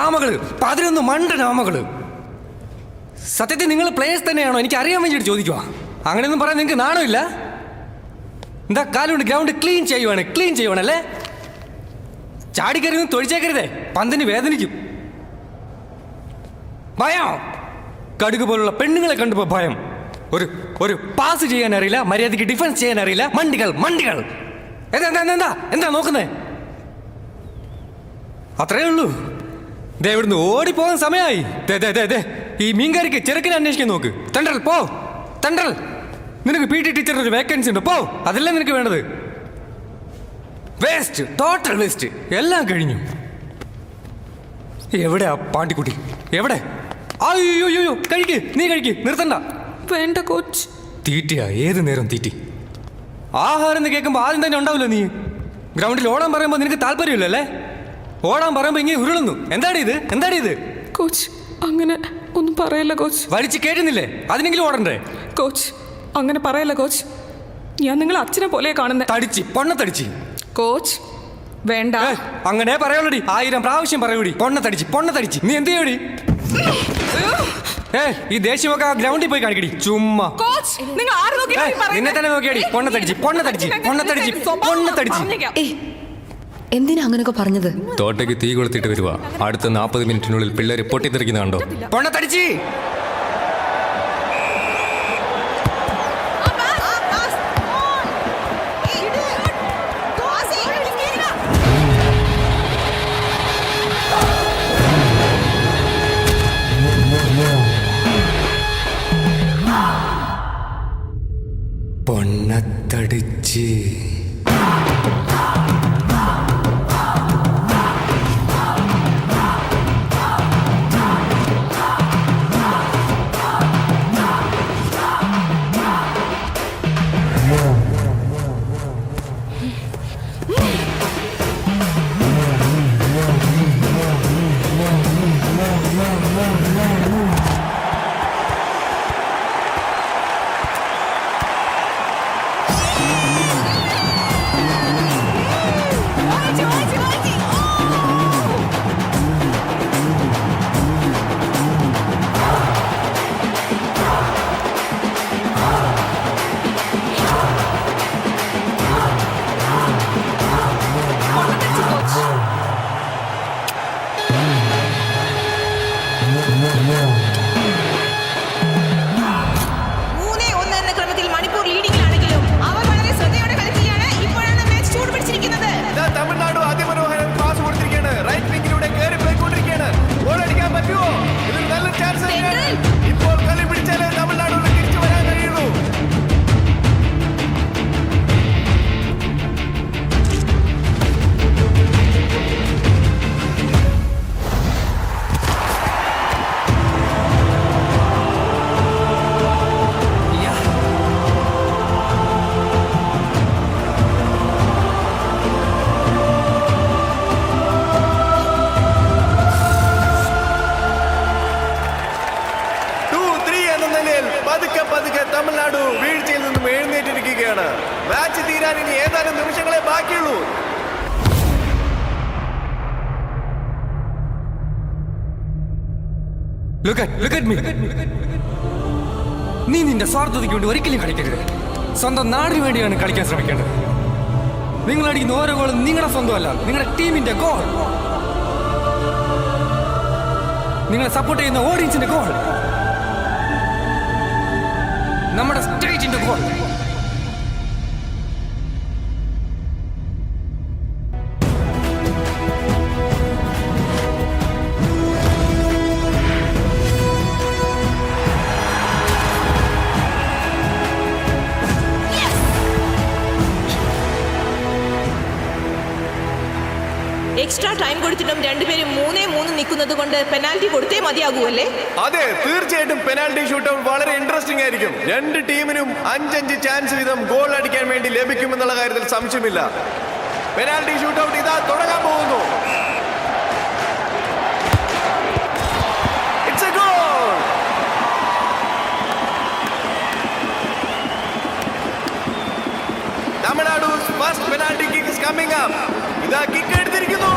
ആമകള് 11 മണ്ടൻ ആമകള്. സത്യത്തിൽ നിങ്ങൾ പ്ലേയേഴ്സ് തന്നെയാണോ എനിക്ക് അറിയാൻ വേണ്ടിയിട്ട് ചോദിക്കുക. അങ്ങനെയൊന്നും പറയാൻ നിങ്ങൾക്ക് നാണമില്ല? എന്താ കാലുകൊണ്ട് ഗ്രൗണ്ട് ക്ലീൻ ചെയ്യുവാണല്ലേ? ചാടിക്കരുതും തൊഴിച്ചേക്കരുതേ, പന്തിന് വേദനിക്കും. ഭയം, കടുക് പോലുള്ള പെണ്ണുങ്ങളെ കണ്ടുപോ ഭയം. ഒരു പാസ് ചെയ്യാൻ അറിയില്ല, മര്യാദയ്ക്ക് ഡിഫൻസ് ചെയ്യാൻ അറിയില്ല. മണ്ടികൾ എന്താ നോക്കുന്നേ? അത്രേ ഉള്ളൂ. ദേ ഇവിടുന്ന് ഓടിപ്പോകാൻ സമയമായി. ഈ മീൻകാരിക്ക് ചെറുക്കിനെ അന്വേഷിക്കാൻ നോക്ക്. തെണ്ടൽ നിനക്ക് PT ടീച്ചറിന് ഒരു വേക്കൻസി ഉണ്ട്, പോ. അതല്ല നിനക്ക് വേണ്ടത്. Waste, total waste. എല്ലാം കഴിഞ്ഞു. എവിടെയാ പാണ്ടിക്കുട്ടി? എവിടെ? അയ്യോ നീ കഴിക്ക്, നിർത്തണ്ട. വേണ്ട കോച്ച്. തീറ്റിയാ, ഏത് നേരം തീറ്റി. ആഹാരം എന്ന് കേൾക്കുമ്പോൾ ആദ്യം തന്നെ ഉണ്ടാവില്ല. നീ ഗ്രൗണ്ടിൽ ഓടാൻ പറയുമ്പോൾ നിനക്ക് താല്പര്യമില്ലല്ലേ? ഓടാൻ പറയുമ്പോൾ ഇങ്ങനെ ഉരുളുന്നു. എന്താടി ഇത്? കോച്ച് അങ്ങനെ ഒന്നും പറയല്ല കോച്ച്. വലിച്ചു കേട്ടുന്നില്ലേ? അതിനെങ്കിലും ഓടണ്ടേ? കോച്ച് അങ്ങനെ പറയല്ല കോച്ച്. ഞാൻ നിങ്ങളെ അച്ഛനെ പോലെ കാണുന്നത്. പൊണ്ണത്തടിച്ച്. കോച്ച് വേണ്ട. അങ്ങനെ പറയുള്ളടി, 1000 പ്രാവശ്യം പറയൂടി. പൊണ്ണത്തടിച്ച്. നീ എന്ത് ചെയ്യടി? ഈ ദേഷ്യമൊക്കെ ഗ്രൗണ്ടിൽ പോയി കാണിക്കടി. ചുമ്മാ നിന്നെ തന്നെ നോക്കിയാടി. പൊണ്ണത്തടിച്ച്. എന്തിനാ അങ്ങനെയൊക്കെ പറഞ്ഞത്? തോട്ടയ്ക്ക് തീ കൊളുത്തിട്ട് വരുവാ. അടുത്ത 40 മിനിറ്റിനുള്ളിൽ പിള്ളേര് പൊട്ടിത്തെറിക്കുന്ന കണ്ടോ? പൊണ്ണത്തടിച്ച്. പൊണ്ണത്തടിച്ച്. പതുക്കെ തമിഴ്നാട് വീഴ്ചയിൽ നിന്നും എഴുന്നേറ്റിരിക്കുകയാണ്. മാച്ച് തീരാൻ ഇനി ഏതാനും നിമിഷങ്ങളെ ബാക്കിയുള്ളൂ. നീ നിന്റെ സ്വാർത്ഥതയ്ക്ക് വേണ്ടി ഒരിക്കലും കളിക്കരുത്. സ്വന്തം നാടിന് വേണ്ടിയാണ് കളിക്കാൻ ശ്രമിക്കേണ്ടത്. നിങ്ങൾ അടിക്കുന്ന ഓരോ ഗോളും നിങ്ങളുടെ സ്വന്തമല്ല, നിങ്ങളുടെ ടീമിന്റെ ഗോൾ. നിങ്ങളെ സപ്പോർട്ട് ചെയ്യുന്ന ഓഡിയൻസിന്റെ ഗോൾ, നമ്മുടെ സ്റ്റേറ്റിന്റെ ഗോൾ. എക്സ്ട്രാ ടൈം കൊടുത്തിട്ടും രണ്ടുപേരും 3-3 നിൽക്കുന്നത് കൊണ്ട് പെനാൽറ്റി കൊടുത്തേ മതിയാകൂല്ലേ? അതെ, തീർച്ചയായിട്ടും പെനാൽറ്റി ഷൂട്ടൗട്ട് വളരെ ഇൻട്രസ്റ്റിംഗ് ആയിരിക്കും. രണ്ട് ടീമിനും 5-5 ചാൻസ് വീതം ഗോൾ അടിക്കാൻ വേണ്ടി ലഭിക്കുമെന്നുള്ള കാര്യത്തിൽ സംശയമില്ല. പെനാൽറ്റി ഷൂട്ടൗട്ട് ഇതാ തുടങ്ങാൻ പോകുന്നു. It's a goal. തമിഴ്നാടു's first penalty kick is coming up. ഇതാ കിക്ക് എടുത്തിരിക്കുന്നു.